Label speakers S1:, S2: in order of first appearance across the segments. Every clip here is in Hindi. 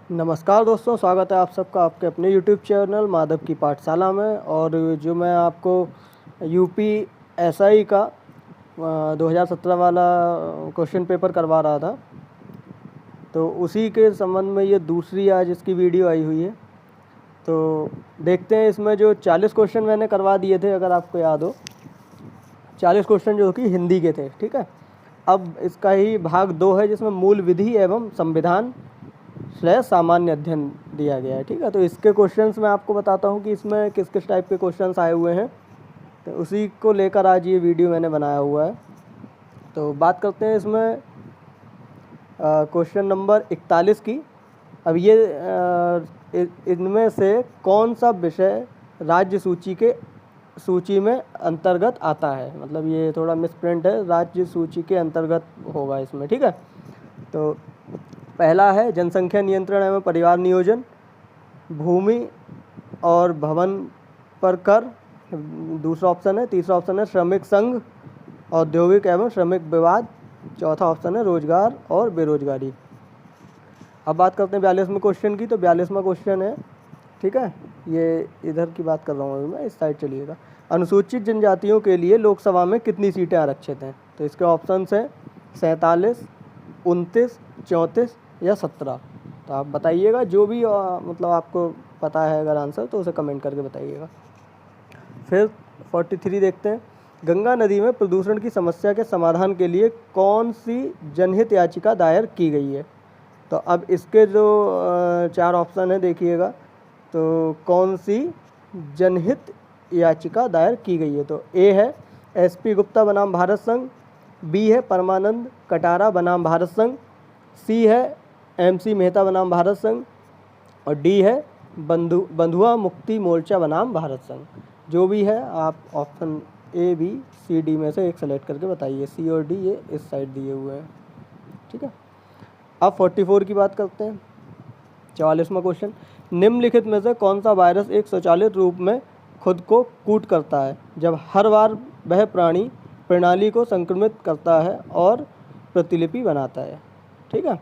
S1: नमस्कार दोस्तों, स्वागत है आप सबका आपके अपने YouTube चैनल माधव की पाठशाला में। और जो मैं आपको यूपी एसआई का 2017 वाला क्वेश्चन पेपर करवा रहा था, तो उसी के संबंध में ये दूसरी आज इसकी वीडियो आई हुई है। तो देखते हैं इसमें जो 40 क्वेश्चन मैंने करवा दिए थे, अगर आपको याद हो, 40 क्वेश्चन जो कि हिंदी के थे। ठीक है, अब इसका ही भाग 2 है जिसमें मूल विधि एवं संविधान / सामान्य अध्ययन दिया गया है। ठीक है, तो इसके क्वेश्चंस मैं आपको बताता हूँ कि इसमें किस किस टाइप के क्वेश्चंस आए हुए हैं, तो उसी को लेकर आज ये वीडियो मैंने बनाया हुआ है। तो बात करते हैं इसमें क्वेश्चन नंबर 41 की। अब ये इनमें से कौन सा विषय राज्य सूची में अंतर्गत आता है, मतलब ये थोड़ा मिसप्रिंट है, राज्य सूची के अंतर्गत होगा इसमें। ठीक है, तो पहला है जनसंख्या नियंत्रण एवं परिवार नियोजन, भूमि और भवन पर कर, दूसरा ऑप्शन है। तीसरा ऑप्शन है श्रमिक संघ, औद्योगिक एवं श्रमिक विवाद, चौथा ऑप्शन है रोजगार और बेरोजगारी। अब बात करते हैं 42वें क्वेश्चन की। तो 42वां क्वेश्चन है, ठीक है, ये इधर की बात कर रहा हूँ मैं, इस साइड चलिएगा। अनुसूचित जनजातियों के लिए लोकसभा में कितनी सीटें आरक्षित हैं? तो इसके ऑप्शन है 47, 29, 34 या 17। तो आप बताइएगा, जो भी मतलब आपको पता है अगर आंसर, तो उसे कमेंट करके बताइएगा। फिर 43 देखते हैं। गंगा नदी में प्रदूषण की समस्या के समाधान के लिए कौन सी जनहित याचिका दायर की गई है? तो अब इसके जो 4 ऑप्शन है देखिएगा, तो कौन सी जनहित याचिका दायर की गई है? तो ए है SP गुप्ता बनाम भारत संघ, बी है परमानंद कटारा बनाम भारत संघ, सी है MC मेहता बनाम भारत संघ, और डी है बंधुआ मुक्ति मोर्चा बनाम भारत संघ। जो भी है आप option A, B, C, D में से एक सेलेक्ट करके बताइए। C और D ये इस साइड दिए हुए हैं। ठीक है, अब 44 की बात करते हैं। 44वां क्वेश्चन, निम्नलिखित में से कौन सा वायरस एक स्वचालित रूप में खुद को कूट करता है जब हर बार वह प्राणी प्रणाली को संक्रमित करता है और प्रतिलिपि बनाता है? ठीक है,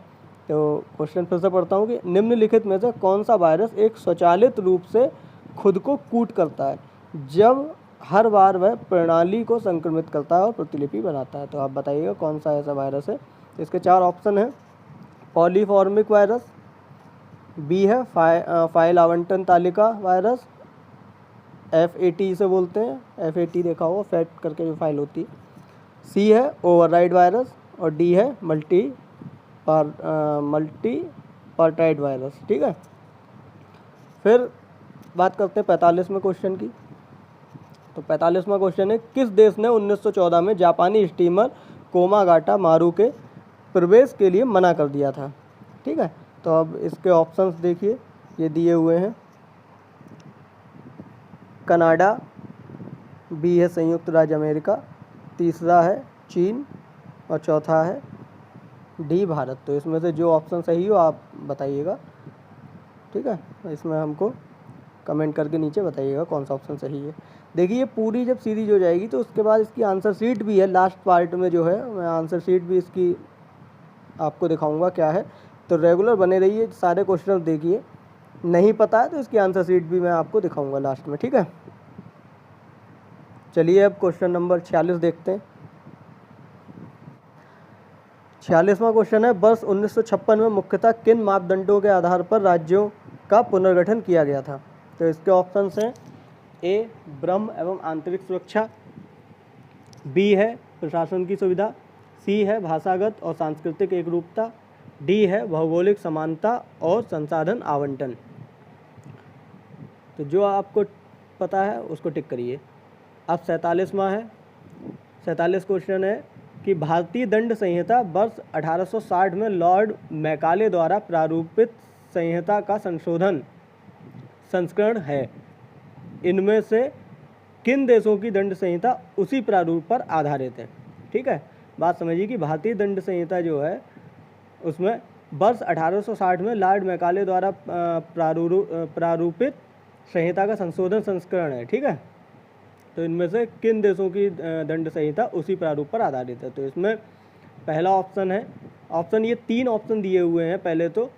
S1: तो क्वेश्चन फिर से पढ़ता हूँ कि निम्नलिखित में से कौन सा वायरस एक स्वचालित रूप से खुद को कूट करता है जब हर बार वह प्रणाली को संक्रमित करता है और प्रतिलिपि बनाता है? तो आप बताइएगा कौन सा ऐसा वायरस है। तो इसके 4 ऑप्शन है। पॉलीफॉर्मिक वायरस, बी है फाइल आवंटन तालिका वायरस, FAT इसे बोलते हैं, FAT देखा होगा, फैट करके जो फाइल होती है। सी है ओवरराइड वायरस, और डी है मल्टी पार्टाइड वायरस। ठीक है, फिर बात करते हैं 45वें क्वेश्चन की। तो 45वां क्वेश्चन है, किस देश ने 1914 में जापानी स्टीमर कोमागाटा मारू के प्रवेश के लिए मना कर दिया था? ठीक है, तो अब इसके ऑप्शंस देखिए, ये दिए हुए हैं। कनाडा, बी है संयुक्त राज्य अमेरिका, तीसरा है चीन, और चौथा है डी भारत। तो इसमें से जो ऑप्शन सही हो आप बताइएगा। ठीक है, इसमें हमको कमेंट करके नीचे बताइएगा कौन सा ऑप्शन सही है। देखिए, पूरी जब सीरीज हो जाएगी तो उसके बाद इसकी आंसर शीट भी है, लास्ट पार्ट में जो है मैं आंसर शीट भी इसकी आपको दिखाऊंगा क्या है। तो रेगुलर बने रहिए, सारे क्वेश्चन देखिए, नहीं पता है तो इसकी आंसर शीट भी मैं आपको दिखाऊंगा लास्ट में। ठीक है, चलिए अब क्वेश्चन नंबर 46 देखते हैं। 46वां क्वेश्चन है, वर्ष 1956 में मुख्यतः किन मापदंडों के आधार पर राज्यों का पुनर्गठन किया गया था? तो इसके ऑप्शन हैं। ए ब्रह्म एवं आंतरिक सुरक्षा, बी है प्रशासन की सुविधा, सी है भाषागत और सांस्कृतिक एकरूपता, डी है भौगोलिक समानता और संसाधन आवंटन। तो जो आपको पता है उसको टिक करिए। अब 47वां है। 47 क्वेश्चन है कि भारतीय दंड संहिता वर्ष 1860 में लॉर्ड मैकाले द्वारा प्रारूपित संहिता का संस्करण है। इनमें से किन देशों की दंड संहिता उसी प्रारूप पर आधारित है? ठीक है, बात समझिए कि भारतीय दंड संहिता जो है उसमें वर्ष 1860 में लॉर्ड मैकाले द्वारा प्रारूपित संहिता का संस्करण है। ठीक है, तो इनमें से किन देशों की दंड संहिता उसी प्रारूप पर आधारित है? तो इसमें पहला ऑप्शन है, ऑप्शन ये 3 ऑप्शन दिए हुए हैं। पहले तो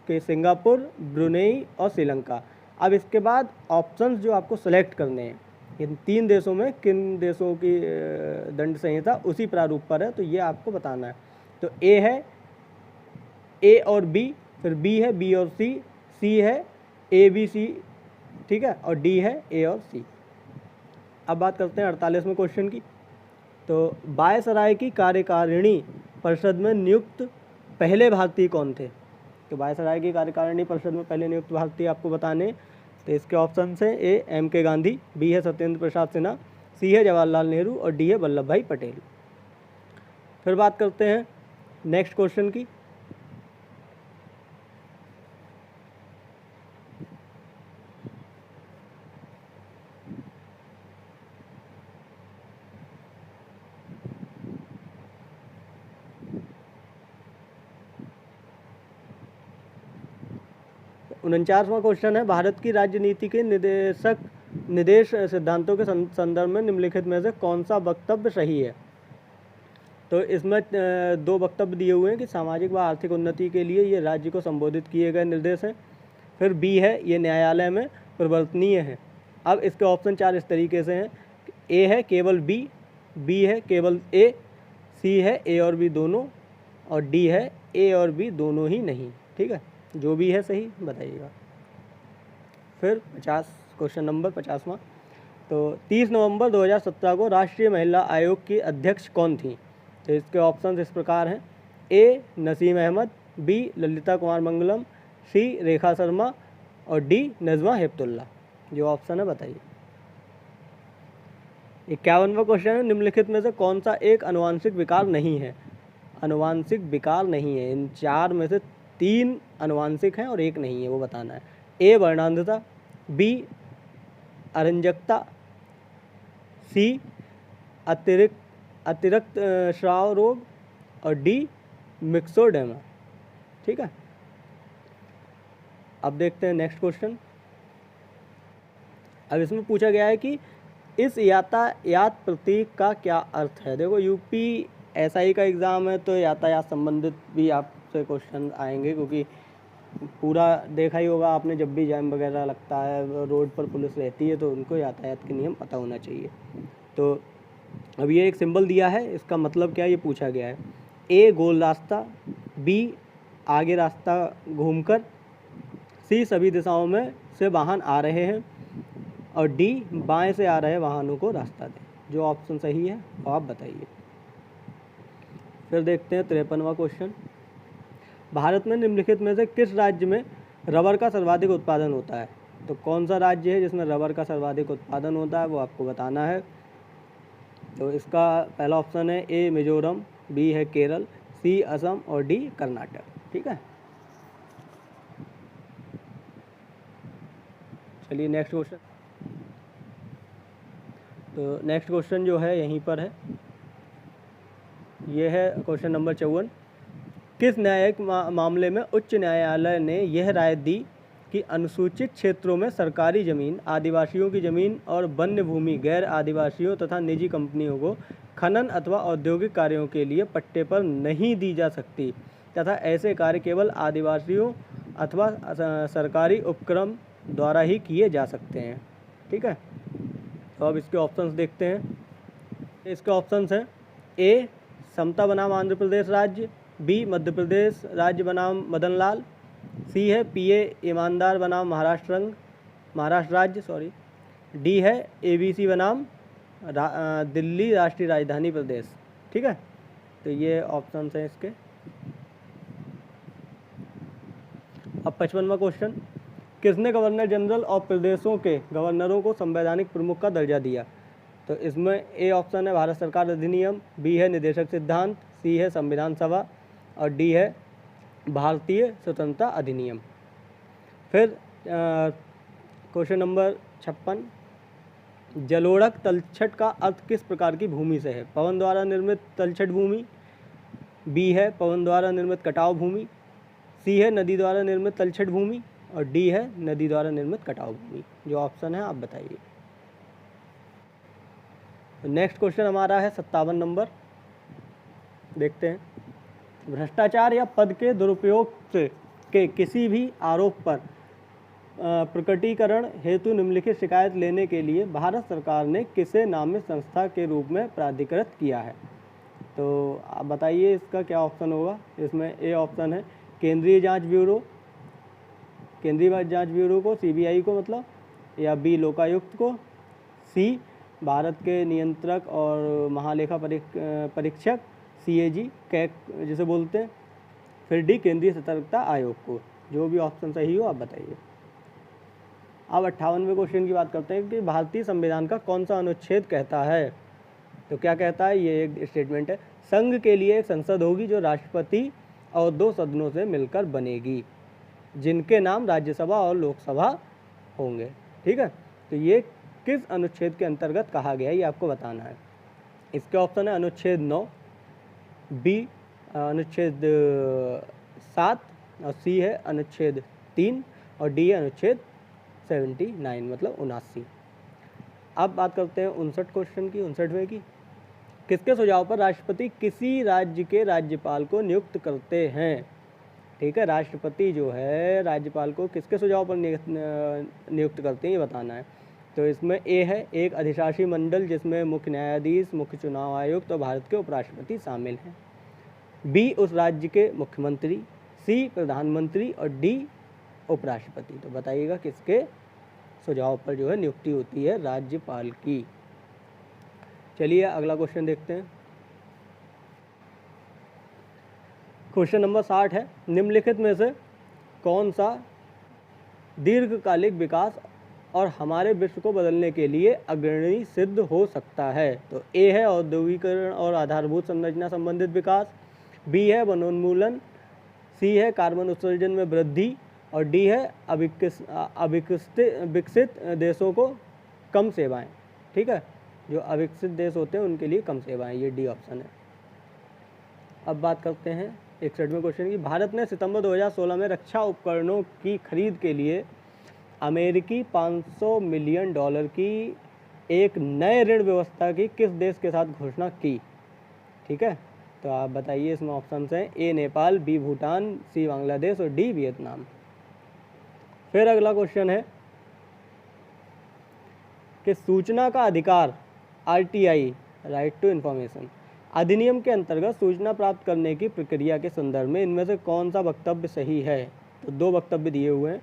S1: कि सिंगापुर, ब्रुनेई और श्रीलंका। अब इसके बाद ऑप्शंस जो आपको सेलेक्ट करने हैं, इन 3 देशों में किन देशों की दंड संहिता उसी प्रारूप पर है, तो ये आपको बताना है। तो ए है ए और बी, फिर बी है बी और सी है ए बी सी, ठीक है, और डी है ए और सी। अब बात करते हैं 48वें क्वेश्चन की। तो वायसराय की कार्यकारिणी परिषद में नियुक्त पहले भारतीय कौन थे? तो वायसराय की कार्यकारिणी परिषद में पहले नियुक्त भारतीय आपको बताने। तो इसके ऑप्शन हैं ए एम के गांधी, बी है सत्येंद्र प्रसाद सिन्हा, सी है जवाहरलाल नेहरू और डी है वल्लभ भाई पटेल। फिर बात करते हैं नेक्स्ट क्वेश्चन की। तो 49वां क्वेश्चन है, भारत की राजनीति के निदेश सिद्धांतों के संदर्भ में निम्नलिखित में से कौन सा वक्तव्य सही है? तो इसमें 2 वक्तव्य दिए हुए हैं कि सामाजिक व आर्थिक उन्नति के लिए ये राज्य को संबोधित किए गए निर्देश हैं। फिर बी है ये न्यायालय में परिवर्तनीय है। अब इसके ऑप्शन 4 इस तरीके से हैं, ए है केवल बी है केवल ए, सी है ए और बी दोनों, और डी है ए और बी दोनों ही नहीं। ठीक है, जो भी है सही बताइएगा। फिर 50 क्वेश्चन नंबर 50वां। तो 30 नवंबर 2017 को राष्ट्रीय महिला आयोग की अध्यक्ष कौन थी? तो इसके ऑप्शन इस प्रकार हैं, ए नसीम अहमद, बी ललिता कुमार मंगलम, सी रेखा शर्मा और डी नजमा हेपतुल्ला। जो ऑप्शन है बताइए। 51वां क्वेश्चन है, निम्नलिखित में से कौन सा एक अनुवांशिक विकार नहीं है? अनुवांशिक विकार नहीं है, इन 4 में से 3 अनुवांशिक हैं और 1 नहीं है, वो बताना है। ए वर्णांधता, बी अरंजकता, सी अतिरिक्त श्राव रोग और डी मिक्सोडेमा। ठीक है, अब देखते हैं नेक्स्ट क्वेश्चन। अब इसमें पूछा गया है कि इस यातायात प्रतीक का क्या अर्थ है? देखो यूपी एसआई का एग्ज़ाम है तो यातायात संबंधित भी आपसे क्वेश्चन आएंगे, क्योंकि पूरा देखा ही होगा आपने, जब भी जैम वगैरह लगता है, रोड पर पुलिस रहती है, तो उनको यातायात के नियम पता होना चाहिए। तो अब ये एक सिंबल दिया है, इसका मतलब क्या ये पूछा गया है। ए गोल रास्ता, बी आगे रास्ता घूमकर, सी सभी दिशाओं में से वाहन आ रहे हैं और डी बाएं से आ रहे वाहनों को रास्ता दें। जो ऑप्शन सही है वो आप बताइए। फिर देखते हैं 53वां क्वेश्चन। भारत में निम्नलिखित में से किस राज्य में रबर का सर्वाधिक उत्पादन होता है? तो कौन सा राज्य है जिसमें रबर का सर्वाधिक उत्पादन होता है, वो आपको बताना है। तो इसका पहला ऑप्शन है ए मिजोरम, बी है केरल, सी असम और डी कर्नाटक। ठीक है, चलिए नेक्स्ट क्वेश्चन। तो नेक्स्ट क्वेश्चन जो है यहीं पर है, ये है क्वेश्चन नंबर 54। किस न्यायिक मामले में उच्च न्यायालय ने यह राय दी कि अनुसूचित क्षेत्रों में सरकारी ज़मीन, आदिवासियों की ज़मीन और वन्य भूमि गैर आदिवासियों तथा निजी कंपनियों को खनन अथवा औद्योगिक कार्यों के लिए पट्टे पर नहीं दी जा सकती तथा ऐसे कार्य केवल आदिवासियों अथवा सरकारी उपक्रम द्वारा ही किए जा सकते हैं? ठीक है, तो अब इसके ऑप्शंस देखते हैं। इसके ऑप्शंस हैं, ए समता बनाम आंध्र प्रदेश राज्य, बी मध्य प्रदेश राज्य बनाम मदन लाल, सी है पीए ईमानदार बनाम महाराष्ट्र राज्य, डी है एबीसी बनाम दिल्ली राष्ट्रीय राजधानी प्रदेश। ठीक है, तो ये ऑप्शंस हैं इसके। अब 55वां क्वेश्चन। किसने गवर्नर जनरल और प्रदेशों के गवर्नरों को संवैधानिक प्रमुख का दर्जा दिया? तो इसमें ए ऑप्शन है भारत सरकार अधिनियम, बी है निदेशक सिद्धांत, सी है संविधान सभा और डी है भारतीय स्वतंत्रता अधिनियम। फिर क्वेश्चन नंबर 56। जलोढ़क तलछट का अर्थ किस प्रकार की भूमि से है? पवन द्वारा निर्मित तलछट भूमि, बी है पवन द्वारा निर्मित कटाव भूमि, सी है नदी द्वारा निर्मित तलछट भूमि और डी है नदी द्वारा निर्मित कटाव भूमि। जो ऑप्शन है आप बताइए। नेक्स्ट क्वेश्चन हमारा है 57 नंबर, देखते हैं। भ्रष्टाचार या पद के दुरुपयोग से के किसी भी आरोप पर प्रकटीकरण हेतु निम्नलिखित शिकायत लेने के लिए भारत सरकार ने किसे नामित संस्था के रूप में प्राधिकृत किया है? तो आप बताइए इसका क्या ऑप्शन होगा। इसमें ए ऑप्शन है केंद्रीय जांच ब्यूरो, केंद्रीय जांच ब्यूरो को, सीबीआई को मतलब, या बी लोकायुक्त को, सी भारत के नियंत्रक और महालेखा परीक्षक सीएजी कैग जिसे बोलते हैं, फिर डी केंद्रीय सतर्कता आयोग को। जो भी ऑप्शन सही हो आप बताइए। अब 58वें क्वेश्चन की बात करते हैं कि भारतीय संविधान का कौन सा अनुच्छेद कहता है? तो क्या कहता है, ये एक स्टेटमेंट है, संघ के लिए एक संसद होगी जो राष्ट्रपति और 2 सदनों से मिलकर बनेगी, जिनके नाम राज्यसभा और लोकसभा होंगे। ठीक है, तो ये किस अनुच्छेद के अंतर्गत कहा गया है ये आपको बताना है। इसके ऑप्शन है अनुच्छेद 9, बी अनुच्छेद 7, और सी है अनुच्छेद 3, और डी है अनुच्छेद 79 मतलब 79। अब बात करते हैं 59 क्वेश्चन की, 59वें की। किसके सुझाव पर राष्ट्रपति किसी राज्य के राज्यपाल को नियुक्त करते हैं? ठीक है, राष्ट्रपति जो है राज्यपाल को किसके सुझाव पर नियुक्त करते हैं ये बताना है। तो इसमें ए है एक अधिशासी मंडल जिसमें मुख्य न्यायाधीश, मुख्य चुनाव आयुक्त और भारत के उपराष्ट्रपति शामिल हैं, बी उस राज्य के मुख्यमंत्री, सी प्रधानमंत्री और डी उपराष्ट्रपति। तो बताइएगा किसके सुझाव पर जो है नियुक्ति होती है राज्यपाल की। चलिए अगला क्वेश्चन देखते हैं। क्वेश्चन नंबर 60 है, निम्नलिखित में से कौन सा दीर्घकालिक विकास और हमारे विश्व को बदलने के लिए अग्रणी सिद्ध हो सकता है? तो ए है औद्योगिकरण और आधारभूत संरचना संबंधित विकास, बी है वनोन्मूलन, सी है कार्बन उत्सर्जन में वृद्धि, और डी है विकसित देशों को कम सेवाएं। ठीक है, जो अविकसित देश होते हैं उनके लिए कम सेवाएं, ये डी ऑप्शन है। अब बात करते हैं 61वें क्वेश्चन की। भारत ने सितंबर 2016 में रक्षा उपकरणों की खरीद के लिए अमेरिकी $500 मिलियन की एक नए ऋण व्यवस्था की किस देश के साथ घोषणा की? ठीक है, तो आप बताइए। इसमें ऑप्शन हैं ए नेपाल, बी भूटान, सी बांग्लादेश और डी वियतनाम। फिर अगला क्वेश्चन है कि सूचना का अधिकार आरटीआई राइट टू इंफॉर्मेशन अधिनियम के अंतर्गत सूचना प्राप्त करने की प्रक्रिया के संदर्भ में इनमें से कौन सा वक्तव्य सही है? तो 2 वक्तव्य दिए हुए हैं।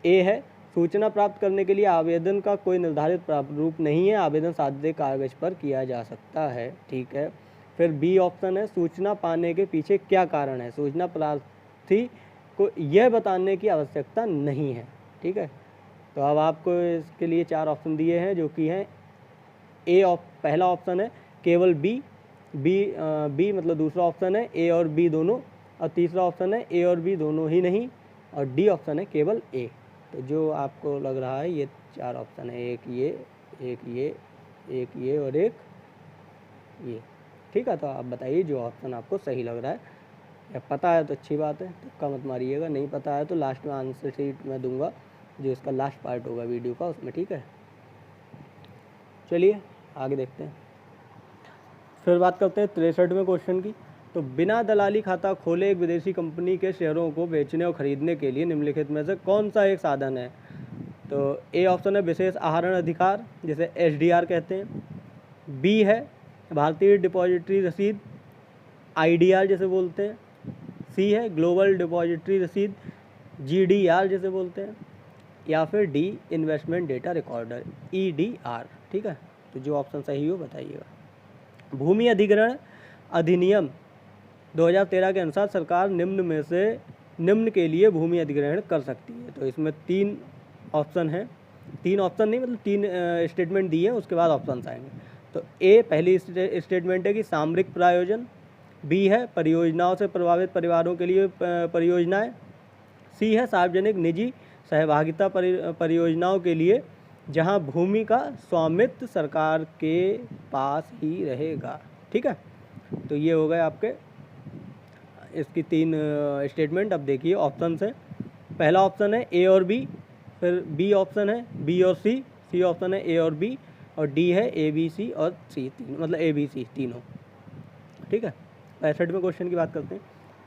S1: ए है सूचना प्राप्त करने के लिए आवेदन का कोई निर्धारित प्रारूप नहीं है, आवेदन सादे कागज पर किया जा सकता है। ठीक है, फिर बी ऑप्शन है सूचना पाने के पीछे क्या कारण है, सूचना प्रार्थी को यह बताने की आवश्यकता नहीं है। ठीक है, तो अब आपको इसके लिए 4 ऑप्शन दिए हैं जो कि हैं पहला ऑप्शन है केवल बी मतलब दूसरा ऑप्शन है ए और बी दोनों, और तीसरा ऑप्शन है ए और बी दोनों ही नहीं, और डी ऑप्शन है केवल ए। तो जो आपको लग रहा है ये 4 ऑप्शन है, एक ये, एक ये और एक ये। ठीक है, तो आप बताइए जो ऑप्शन आपको सही लग रहा है। या पता है तो अच्छी बात है, तुक्का मत मारिएगा, नहीं पता है तो लास्ट में आंसर शीट में दूंगा जो इसका लास्ट पार्ट होगा वीडियो का, उसमें। ठीक है, चलिए आगे देखते हैं। फिर बात करते हैं 63वें क्वेश्चन की। तो बिना दलाली खाता खोले एक विदेशी कंपनी के शेयरों को बेचने और खरीदने के लिए निम्नलिखित में से कौन सा एक साधन है? तो ए ऑप्शन है विशेष आहरण अधिकार जिसे एसडीआर कहते हैं, बी है भारतीय डिपॉजिटरी रसीद आईडीआर जिसे बोलते हैं, सी है ग्लोबल डिपॉजिटरी रसीद जीडीआर जिसे बोलते हैं, या फिर D investment data recorder EDR. ठीक है, तो जो ऑप्शन सही हो बताइएगा। भूमि अधिग्रहण अधिनियम 2013 के अनुसार सरकार निम्न के लिए भूमि अधिग्रहण कर सकती है। तो इसमें 3 ऑप्शन हैं, 3 ऑप्शन नहीं मतलब 3 स्टेटमेंट दिए हैं, उसके बाद ऑप्शन आएंगे। तो ए पहली स्टेटमेंट है कि सामरिक प्रयोजन, बी है परियोजनाओं से प्रभावित परिवारों के लिए परियोजनाएं, सी है सार्वजनिक निजी सहभागिता परियोजनाओं के लिए जहां भूमि का स्वामित्व सरकार के पास ही रहेगा। ठीक है, तो ये हो गए आपके इसकी 3 स्टेटमेंट। अब देखिए ऑप्शन है, पहला ऑप्शन है ए और बी, फिर बी ऑप्शन है बी और सी, सी ऑप्शन है ए और बी, और डी है ए बी सी और सी, मतलब ए बी सी तीनों। ठीक है, 65वें क्वेश्चन की बात करते हैं।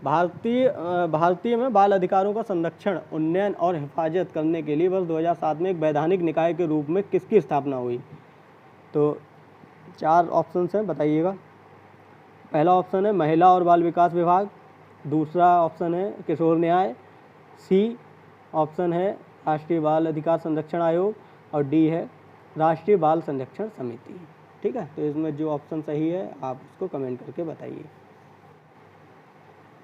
S1: भारतीय में बाल अधिकारों का संरक्षण, उन्नयन और हिफाजत करने के लिए वर्ष 2007 में एक वैधानिक निकाय के रूप में किसकी स्थापना हुई? तो 4 ऑप्शन हैं, बताइएगा। पहला ऑप्शन है महिला और बाल विकास विभाग, दूसरा ऑप्शन है किशोर न्याय, सी ऑप्शन है राष्ट्रीय बाल अधिकार संरक्षण आयोग और डी है राष्ट्रीय बाल संरक्षण समिति। ठीक है, तो इसमें जो ऑप्शन सही है आप उसको कमेंट करके बताइए।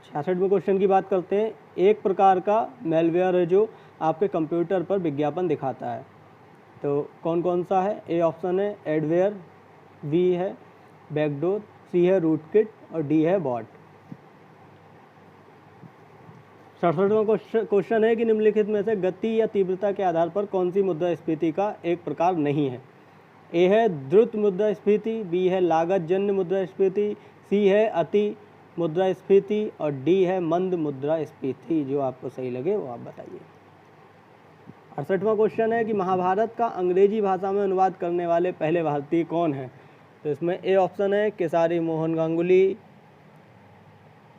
S1: 66वें क्वेश्चन की बात करते हैं। एक प्रकार का मेलवेयर है जो आपके कंप्यूटर पर विज्ञापन दिखाता है, तो कौन कौन सा है? ए ऑप्शन है एडवेयर, बी है बैकडोर, सी है रूटकिट और डी है बॉट। 67वां क्वेश्चन है कि निम्नलिखित में से गति या तीव्रता के आधार पर कौन सी मुद्रास्फीति का एक प्रकार नहीं है? ए है द्रुत मुद्रास्फीति, बी है लागत जन्य मुद्रास्फीति, सी है अति मुद्रास्फीति और डी है मंद मुद्रास्फीति। जो आपको सही लगे वो आप बताइए। 68वां क्वेश्चन है कि महाभारत का अंग्रेजी भाषा में अनुवाद करने वाले पहले भारतीय कौन हैं? तो इसमें ए ऑप्शन है केसारी मोहन गांगुली,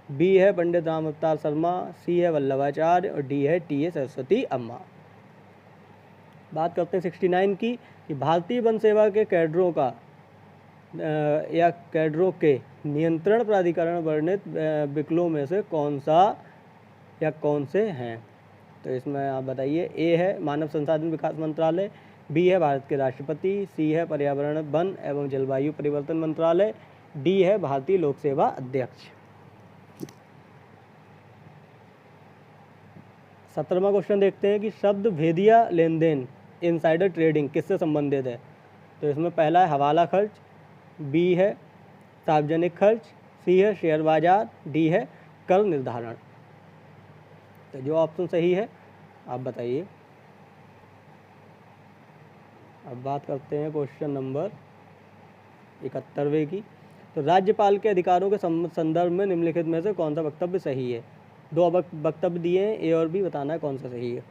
S1: बी है पंडित राम अवतार शर्मा, सी है वल्लभाचार्य और डी है टी.ए. सरस्वती अम्मा। बात करते हैं 69 की कि भारतीय वन सेवा के कैडरों का या कैडरों के नियंत्रण प्राधिकरण वर्णित विकल्पों में से कौन सा या कौन से हैं? तो इसमें आप बताइए। ए है मानव संसाधन विकास मंत्रालय, बी है भारत के राष्ट्रपति, सी है पर्यावरण वन एवं जलवायु परिवर्तन मंत्रालय, डी है भारतीय लोक सेवा अध्यक्ष। 17वां क्वेश्चन देखते हैं कि शब्द भेदिया लेन देन इनसाइडर ट्रेडिंग किससे संबंधित है? तो इसमें पहला है हवाला खर्च, बी है सार्वजनिक खर्च, सी है शेयर बाजार, डी है कर निर्धारण। तो जो ऑप्शन सही है आप बताइए। अब बात करते हैं क्वेश्चन नंबर 71वें की। तो राज्यपाल के अधिकारों के संदर्भ में निम्नलिखित में से कौन सा वक्तव्य सही है? 2 वक्तव्य दिए हैं, ए और बी, बताना है कौन सा सही है।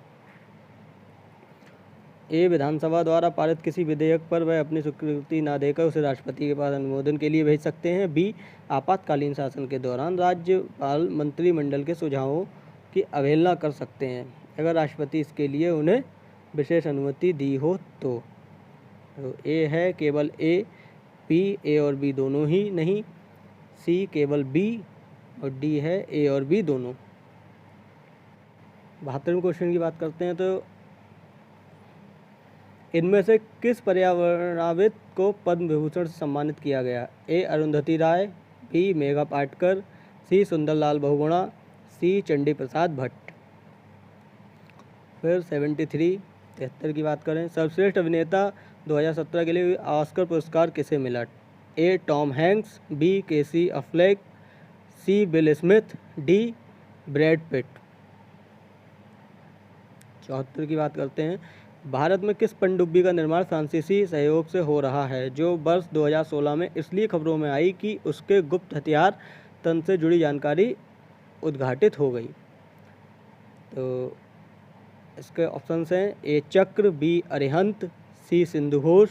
S1: ए विधानसभा द्वारा पारित किसी विधेयक पर वह अपनी स्वीकृति ना देकर उसे राष्ट्रपति के पास अनुमोदन के लिए भेज सकते हैं। बी आपातकालीन शासन के दौरान राज्यपाल मंत्रिमंडल के सुझावों की अवहेलना कर सकते हैं अगर राष्ट्रपति इसके लिए उन्हें विशेष अनुमति दी हो तो ए है केवल ए, बी ए और बी दोनों ही नहीं, सी केवल बी और डी है ए और बी दोनों। 72वें क्वेश्चन की बात करते हैं। तो इनमें से किस पर्यावरणविद को पद्म विभूषण से सम्मानित किया गया? ए अरुंधति राय, बी मेघा पाटकर, सी सुंदरलाल बहुगुणा, सी चंडी प्रसाद भट्ट। फिर 73 की बात करें। सर्वश्रेष्ठ अभिनेता 2017 के लिए ऑस्कर पुरस्कार किसे मिला? A Tom Hanks, B Casey Affleck, C Will Smith, D Brad Pitt. 74 की बात करते हैं। भारत में किस पनडुब्बी का निर्माण फ्रांसीसी सहयोग से हो रहा है जो वर्ष 2016 में इसलिए खबरों में आई कि उसके गुप्त हथियार तंत्र से जुड़ी जानकारी उद्घाटित हो गई? तो इसके ऑप्शंस हैं ए चक्र, बी अरिहंत, सी सिंधुघोष,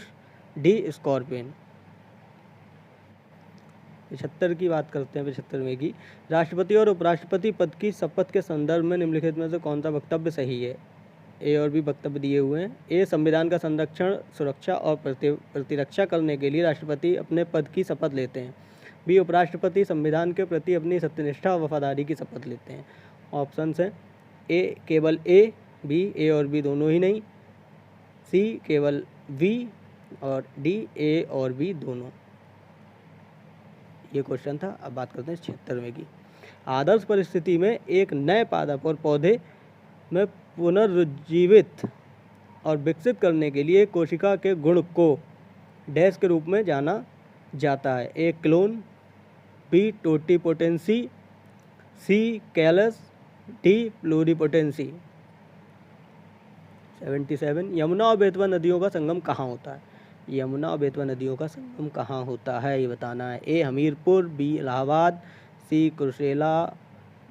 S1: डी स्कॉर्पियन। 75 की बात करते हैं। 75वें की राष्ट्रपति और उपराष्ट्रपति पद की शपथ के संदर्भ में निम्नलिखित में से कौन सा वक्तव्य सही है? ए और बी वक्तव्य दिए हुए हैं। ए संविधान का संरक्षण, सुरक्षा और प्रतिरक्षा करने के लिए राष्ट्रपति अपने पद की शपथ लेते हैं। बी उपराष्ट्रपति संविधान के प्रति अपनी सत्यनिष्ठा और वफादारी की शपथ लेते हैं। ऑप्शन हैं ए केवल ए, बी ए और बी दोनों ही नहीं, सी केवल बी और डी ए और बी दोनों। ये क्वेश्चन था। अब बात करते हैं 76वें की। आदर्श परिस्थिति में एक नए पादप और पौधे में पुनर्जीवित और विकसित करने के लिए कोशिका के गुण को डैश के रूप में जाना जाता है। ए क्लोन, बी टोटीपोटेंसी, सी कैलस, डी प्लूरीपोटेंसी। 77 यमुना और बेतवा नदियों का संगम कहाँ होता है? यमुना और बेतवा नदियों का संगम कहाँ होता है ये बताना है। ए हमीरपुर, बी इलाहाबाद, सी कुर्सेला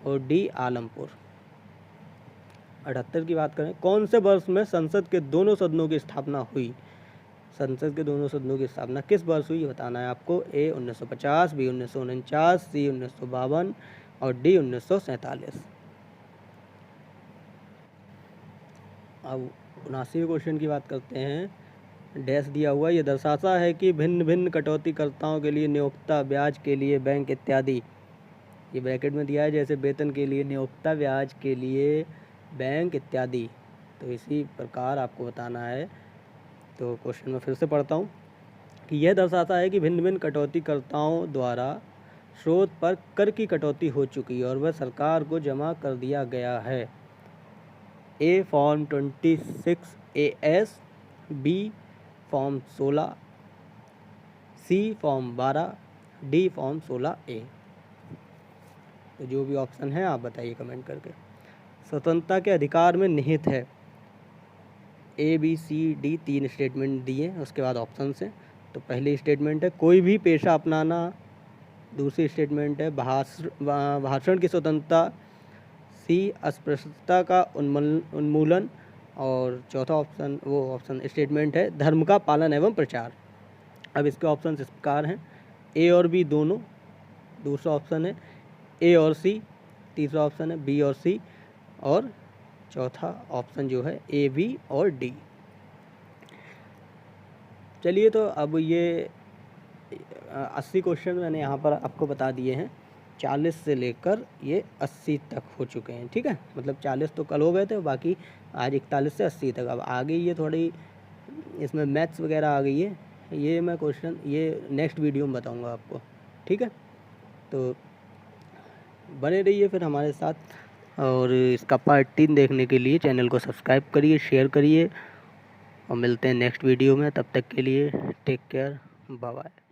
S1: और डी आलमपुर। 78 की बात करें। कौन से वर्ष में संसद के दोनों सदनों की स्थापना हुई? संसद के दोनों सदनों की स्थापना किस वर्ष हुई ये बताना है आपको। ए 1950, बी 1949, सी 1952, और डी 1947। अब 79वें क्वेश्चन की बात करते हैं। डैश दिया हुआ, ये दर्शाता है कि भिन्न भिन्न कटौतीकर्ताओं के लिए नियोक्ता ब्याज के लिए बैंक इत्यादि, ये ब्रैकेट में दिया है, जैसे वेतन के लिए नियोक्ता, ब्याज के लिए बैंक इत्यादि। तो इसी प्रकार आपको बताना है। तो क्वेश्चन में फिर से पढ़ता हूँ कि यह दर्शाता है कि भिन्न भिन्न कटौतीकर्ताओं द्वारा स्रोत पर कर की कटौती हो चुकी है और वह सरकार को जमा कर दिया गया है। ए फॉर्म 26 AS, बी फॉर्म 16, सी फॉर्म 12, डी फॉर्म 16A। तो जो भी ऑप्शन है आप बताइए कमेंट करके। स्वतंत्रता के अधिकार में निहित है। ABCD 3 स्टेटमेंट दिए, उसके बाद ऑप्शन से। तो पहली स्टेटमेंट है कोई भी पेशा अपनाना, दूसरी स्टेटमेंट है भाषण की स्वतंत्रता, सी अस्पृश्यता का उन्मूलन, और चौथा ऑप्शन स्टेटमेंट है धर्म का पालन एवं प्रचार। अब इसके ऑप्शन इस प्रकार हैं, ए और बी दोनों, दूसरा ऑप्शन है ए और सी, तीसरा ऑप्शन है बी और सी, और चौथा ऑप्शन जो है ए, बी और डी। चलिए, तो अब ये 80 क्वेश्चन मैंने यहाँ पर आपको बता दिए हैं। 40 से लेकर ये 80 तक हो चुके हैं, ठीक है। मतलब 40 तो कल हो गए थे, बाकी आज 41 से 80 तक। अब आगे ये थोड़ी इसमें मैथ्स वगैरह आ गई है, ये मैं क्वेश्चन ये नेक्स्ट वीडियो में बताऊँगा आपको, ठीक है। तो बने रहिए फिर हमारे साथ, और इसका पार्ट 3 देखने के लिए चैनल को सब्सक्राइब करिए, शेयर करिए, और मिलते हैं नेक्स्ट वीडियो में। तब तक के लिए टेक केयर, बाय बाय।